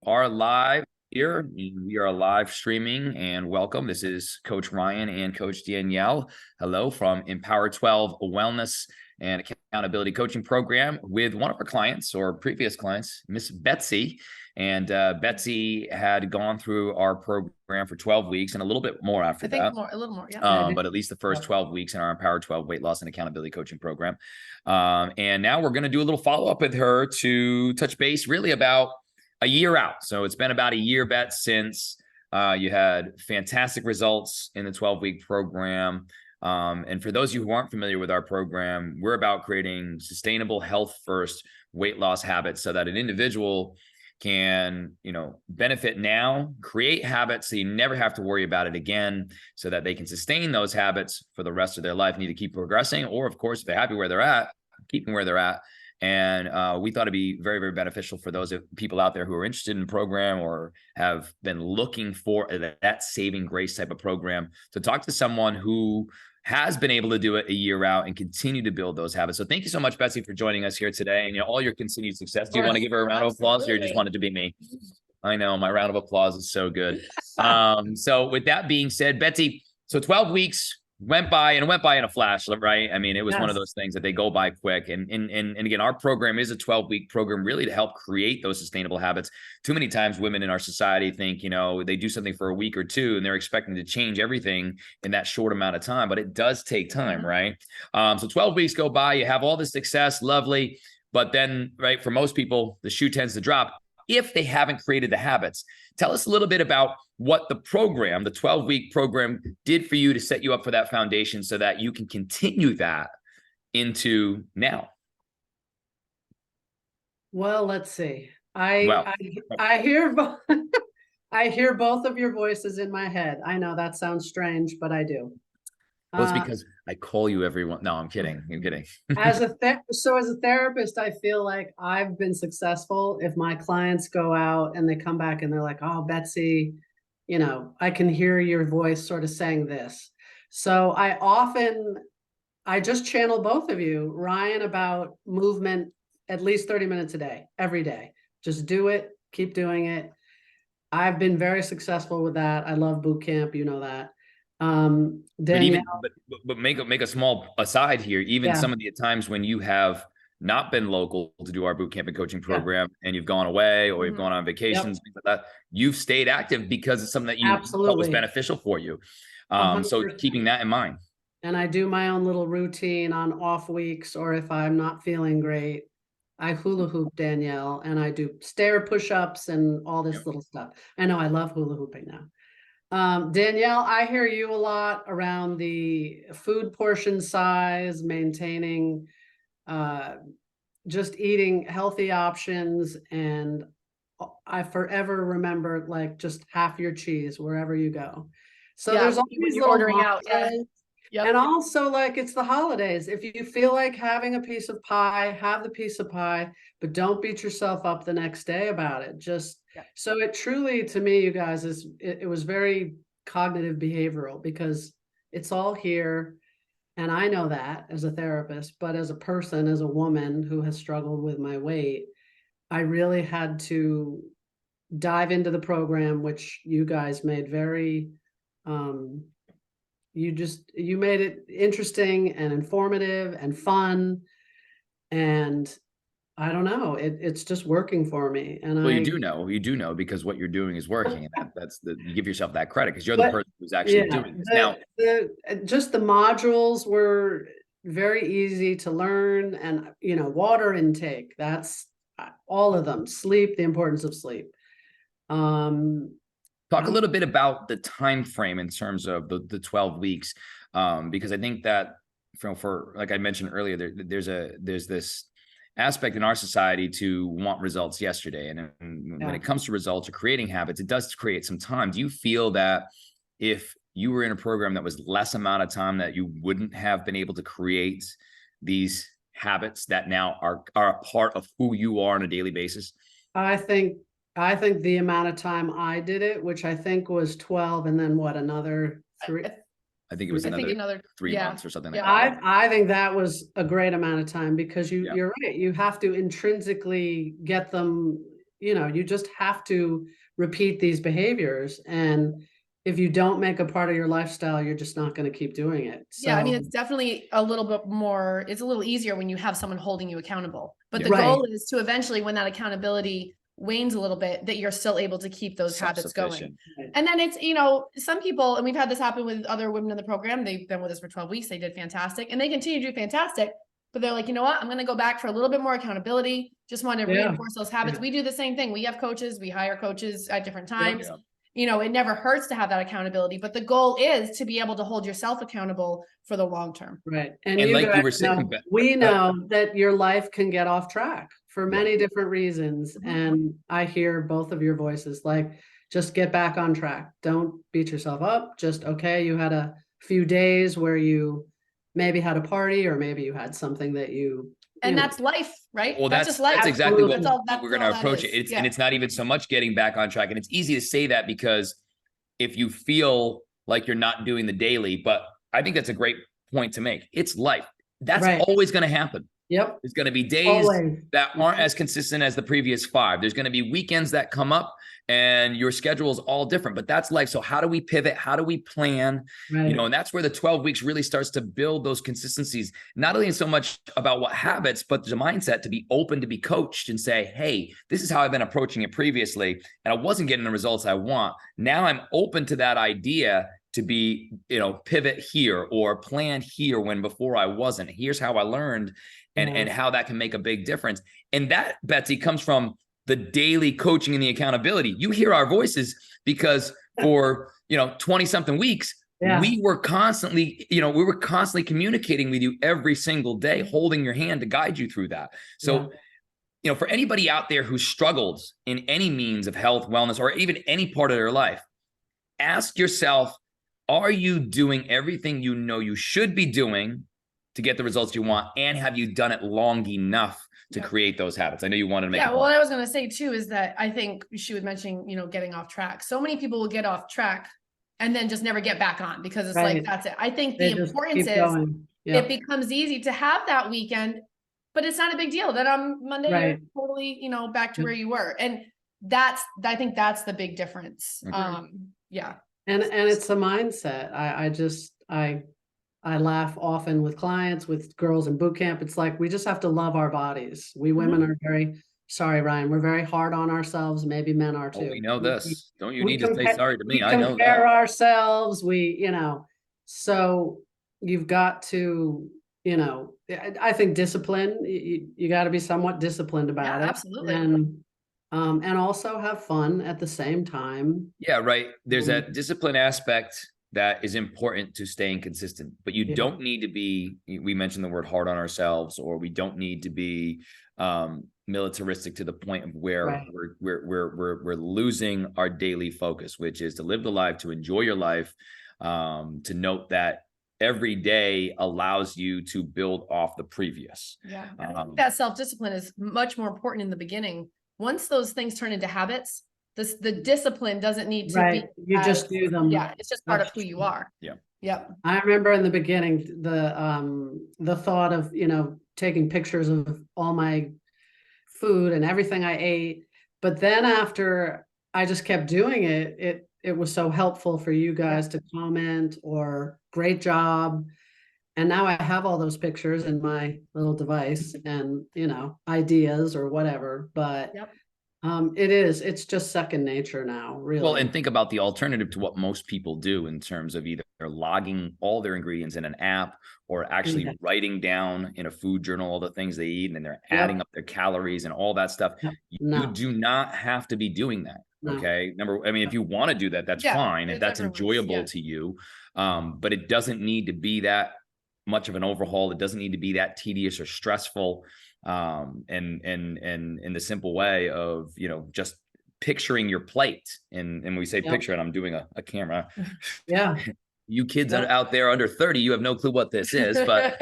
Are live here. We are live streaming and welcome. This is Coach Ryan and Coach Danielle. Hello from Empower 12 Wellness and Accountability Coaching Program with one of our clients or previous clients, Miss Betsy. And Betsy had gone through our program for 12 weeks and a little bit more after that. A little more, yeah. But at least the first 12 weeks in our Empower 12 Weight Loss and Accountability Coaching Program. And now we're going to do a little follow-up with her to touch base really about a year out. So it's been about a year, Bet, since you had fantastic results in the 12-week program. And for those of you who aren't familiar with our program, we're about creating sustainable health-first weight loss habits so that an individual can, benefit now, create habits so you never have to worry about it again, so that they can sustain those habits for the rest of their life, need to keep progressing, or of course, if they're happy where they're at, keeping where they're at. And we thought it'd be very, very beneficial for those people out there who are interested in the program or have been looking for that saving grace type of program to talk to someone who has been able to do it a year out and continue to build those habits. So thank you so much, Betsy, for joining us here today and all your continued success. Do you want to give her a round of applause, or you just wanted to be me? I know my round of applause is so good. So with that being said, Betsy, so 12 weeks went by in a flash, right? I mean, it was one of those things that they go by quick. And again, our program is a 12-week program really to help create those sustainable habits. Too many times women in our society think, they do something for a week or two and they're expecting to change everything in that short amount of time, but it does take time, right? So 12 weeks go by, you have all the success, lovely. But then, right, for most people, the shoe tends to drop if they haven't created the habits. Tell us a little bit about what the program, the 12-week program, did for you to set you up for that foundation so that you can continue that into now. Well, let's see. I hear I hear both of your voices in my head. I know that sounds strange, but I do. Well, it's because I call you everyone. No, I'm kidding. As a therapist, I feel like I've been successful if my clients go out and they come back and they're like, "Oh, Betsy, I can hear your voice sort of saying this." So I just channel both of you, Ryan, about movement at least 30 minutes a day, every day. Just do it, keep doing it. I've been very successful with that. I love boot camp, you know that. Danielle, but make a small aside here. Even some of the times when you have not been local to do our boot camp and coaching program, and you've gone away or you've gone on vacations, things like that, you've stayed active because it's something that you thought was beneficial for you. So keeping that in mind. And I do my own little routine on off weeks, or if I'm not feeling great, I hula hoop, Danielle, and I do stair push-ups and all this little stuff. I know I love hula hooping now. Danielle, I hear you a lot around the food portion size, maintaining, just eating healthy options. And I forever remember like just half your cheese wherever you go. So there's always you're ordering out. And also, like, it's the holidays. If you feel like having a piece of pie, have the piece of pie, but don't beat yourself up the next day about it. So it truly, to me, you guys, it was very cognitive behavioral, because it's all here. And I know that as a therapist, but as a person, as a woman who has struggled with my weight, I really had to dive into the program, which you guys made very, you made it interesting and informative and fun. And I don't know, it's just working for me. And you do know because what you're doing is working. And you give yourself that credit because you're the person who's actually doing this. Now, just the modules were very easy to learn, and water intake, that's all of them. Sleep, the importance of sleep. Talk a little bit about the time frame in terms of the 12 weeks, because I think that for like I mentioned earlier, there's this aspect in our society to want results yesterday, and when it comes to results or creating habits, it does create some time. Do you feel that if you were in a program that was less amount of time, that you wouldn't have been able to create these habits that now are a part of who you are on a daily basis? I think the amount of time I did it, which I think was 12, and then another 3. I think it was another 3 months or something like that. I think that was a great amount of time, because you're right. You have to intrinsically get them you just have to repeat these behaviors. And if you don't make a part of your lifestyle, you're just not going to keep doing it. So, yeah, I mean, it's definitely a little bit more, it's a little easier when you have someone holding you accountable. But the goal is to eventually, when that accountability wanes a little bit, that you're still able to keep those habits going. And then it's, some people, and we've had this happen with other women in the program, they've been with us for 12 weeks, they did fantastic, and they continue to do fantastic, but they're like, you know what, I'm going to go back for a little bit more accountability. Just want to reinforce those habits. We do the same thing. We have coaches, we hire coaches at different times. It never hurts to have that accountability, but the goal is to be able to hold yourself accountable for the long term. Right. And like you were saying, we know that your life can get off track for many different reasons. And I hear both of your voices, like, just get back on track. Don't beat yourself up. Just, okay, you had a few days where you maybe had a party, or maybe you had something that and that's life, right? Well, that's just life. That's exactly what we're going to approach it. And it's not even so much getting back on track. And it's easy to say that because if you feel like you're not doing the daily, but I think that's a great point to make. It's life. That's always going to happen. Yep. There's going to be days that aren't as consistent as the previous 5. There's going to be weekends that come up and your schedule is all different, but that's life. So how do we pivot? How do we plan? And that's where the 12 weeks really starts to build those consistencies, not only so much about what habits, but the mindset to be open, to be coached and say, hey, this is how I've been approaching it previously. And I wasn't getting the results I want. Now I'm open to that idea to be, pivot here or plan here when before I wasn't. Here's how I learned and how that can make a big difference. And that, Betsy, comes from the daily coaching and the accountability. You hear our voices because for, 20 something weeks, we were constantly, communicating with you every single day, holding your hand to guide you through that. So, for anybody out there who struggles in any means of health, wellness, or even any part of their life, ask yourself, are you doing everything you know you should be doing to get the results you want? And have you done it long enough to create those habits? I know you wanted to make well, what I was going to say too, is that I think she was mentioning, getting off track. So many people will get off track and then just never get back on because it's like, that's it. I think the importance is it becomes easy to have that weekend, but it's not a big deal. Then on Monday, you're totally, back to where you were. And I think that's the big difference. And it's a mindset. I laugh often with clients, with girls in boot camp. It's like, we just have to love our bodies. We women are sorry, Ryan, we're very hard on ourselves. Maybe men are too. We know this. Don't you need to say sorry to me? I know that. Compare ourselves. So you've got to, I think discipline, you got to be somewhat disciplined about it. Absolutely. And also have fun at the same time. Yeah, right. There's that discipline aspect that is important to staying consistent, but you don't need to be, we mentioned the word hard on ourselves, or we don't need to be militaristic to the point of where we're losing our daily focus, which is to live the life, to enjoy your life, to note that every day allows you to build off the previous. That self-discipline is much more important in the beginning. Once those things turn into habits, the discipline doesn't need to be. You just do them. Yeah, it's just part of who you are. I remember in the beginning, the thought of, taking pictures of all my food and everything I ate. But then after I just kept doing it, it was so helpful for you guys to comment or great job. And now I have all those pictures in my little device and, ideas or whatever, but it's just second nature now, really. Well, and think about the alternative to what most people do in terms of either logging all their ingredients in an app or actually writing down in a food journal all the things they eat, and then they're adding up their calories and all that stuff. You do not have to be doing that. Okay. If you want to do that, that's fine. If that's enjoyable to you. But it doesn't need to be that much of an overhaul. It doesn't need to be that tedious or stressful. And in the simple way of, just picturing your plate. And when we say picture it, I'm doing a camera. You kids out there under 30, you have no clue what this is, but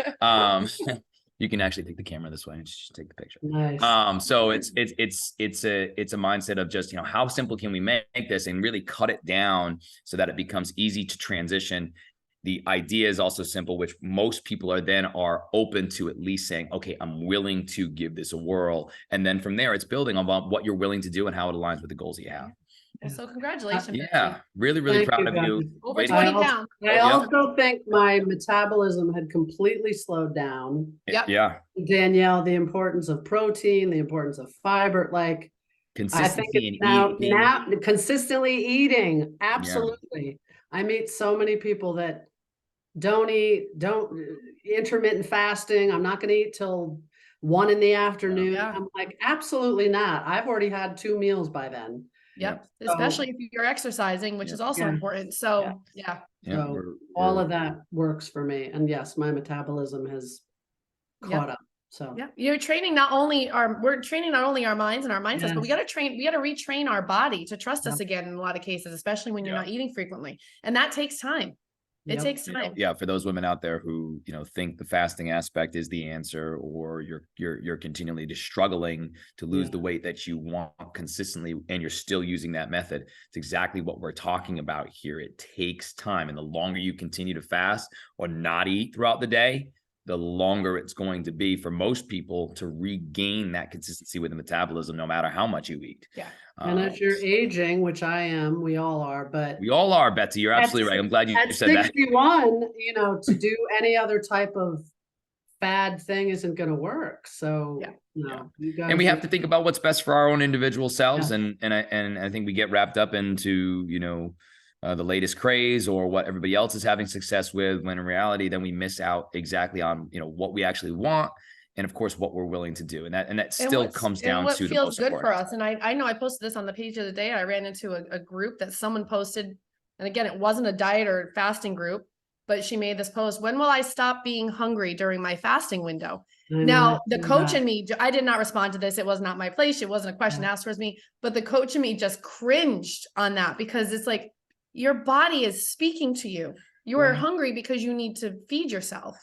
you can actually take the camera this way and just take the picture. Nice. So it's a mindset of just, how simple can we make this and really cut it down so that it becomes easy to transition. the idea is also simple, which most people are open to at least saying, okay, I'm willing to give this a whirl. And then from there, it's building on what you're willing to do and how it aligns with the goals that you have. Well, so congratulations. Yeah, really, really Thank proud of you. Over 20 pounds. I also think my metabolism had completely slowed down. Yep. Yeah. Danielle, the importance of protein, the importance of fiber, like I think it's now consistently eating. Absolutely. I meet so many people that don't intermittent fasting. I'm not going to eat till 1 PM. Yeah. I'm like, absolutely not. I've already had 2 meals by then. Yep. Especially if you're exercising, which is also important. So So all of that works for me. And yes, my metabolism has caught up. So you're training we're training not only our minds and our mindsets, but we got to retrain our body to trust us again in a lot of cases, especially when you're not eating frequently. And that takes time. It takes time. Yeah, for those women out there who, think the fasting aspect is the answer, or you're continually just struggling to lose the weight that you want consistently, and you're still using that method. It's exactly what we're talking about here. It takes time, and the longer you continue to fast or not eat throughout the day, the longer it's going to be for most people to regain that consistency with the metabolism, no matter how much you eat. Yeah. And as you're aging, which I am, we all are, but we all are, Betsy. You're absolutely right. I'm glad you said that. At 61, to do any other type of fad thing isn't going to work. So, you guys, and we have to think about what's best for our own individual selves. And I think we get wrapped up into, the latest craze or what everybody else is having success with, when in reality, then we miss out exactly on, what we actually want. And of course, what we're willing to do. And that still comes down to the most feels good important. for us. And I know I posted this on the page the other day. I ran into a group that someone posted. And again, it wasn't a diet or fasting group, but she made this post: when will I stop being hungry during my fasting window? Now, the coach in me, I did not respond to this. It was not my place. It wasn't a question asked towards me, but the coach in me just cringed on that, because it's like, your body is speaking to you. You are hungry because you need to feed yourself.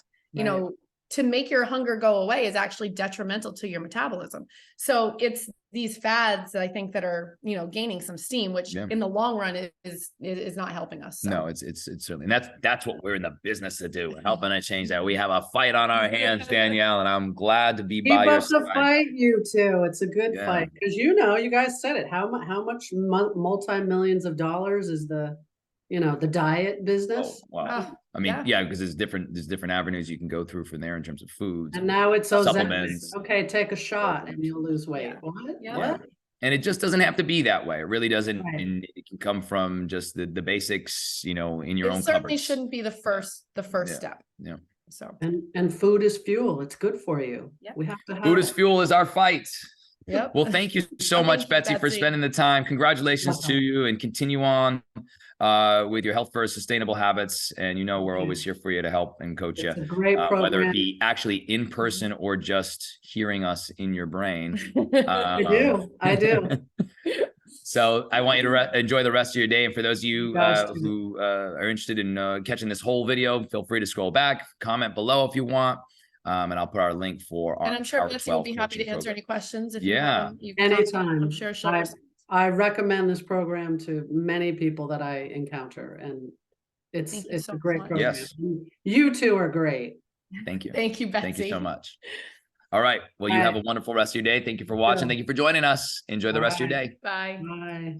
To make your hunger go away is actually detrimental to your metabolism. So it's these fads that I think that are, gaining some steam, which in the long run is not helping us. So. No, it's certainly, and that's what we're in the business to do, helping to change that. We have a fight on our hands, Danielle, and I'm glad to be by your side. Keep up the fight, you two. It's a good fight, because you guys said it. How much multi-millions of dollars is the diet business? Oh, wow. I mean, because there's different avenues you can go through from there in terms of foods. And now it's supplements. Okay, take a shot and you'll lose weight. What? Yeah. And it just doesn't have to be that way. It really doesn't. And it can come from just the basics, in your own cupboards. It certainly shouldn't be the first step. Yeah. So and food is fuel. It's good for you. Yep. We have to have food is fuel is our fight. Yep. Well, thank you so much, Betsy, for spending the time. Congratulations to you, and continue on with your health first sustainable habits. And we're always here for you to help and coach you. It's a great program. Whether it be actually in person or just hearing us in your brain. I do. So I want you to enjoy the rest of your day. And for those of you who are interested in catching this whole video, feel free to scroll back, comment below if you want. And I'll put our link for our. And I'm sure Betsy will be happy to answer any questions. If anytime. I'm sure she'll. I recommend this program to many people that I encounter, and it's a great program. Yes. You two are great. Thank you. Thank you, Betsy. Thank you so much. All right. Well, you have a wonderful rest of your day. Thank you for watching. Thank you for joining us. Enjoy the rest of your day. Bye. Bye.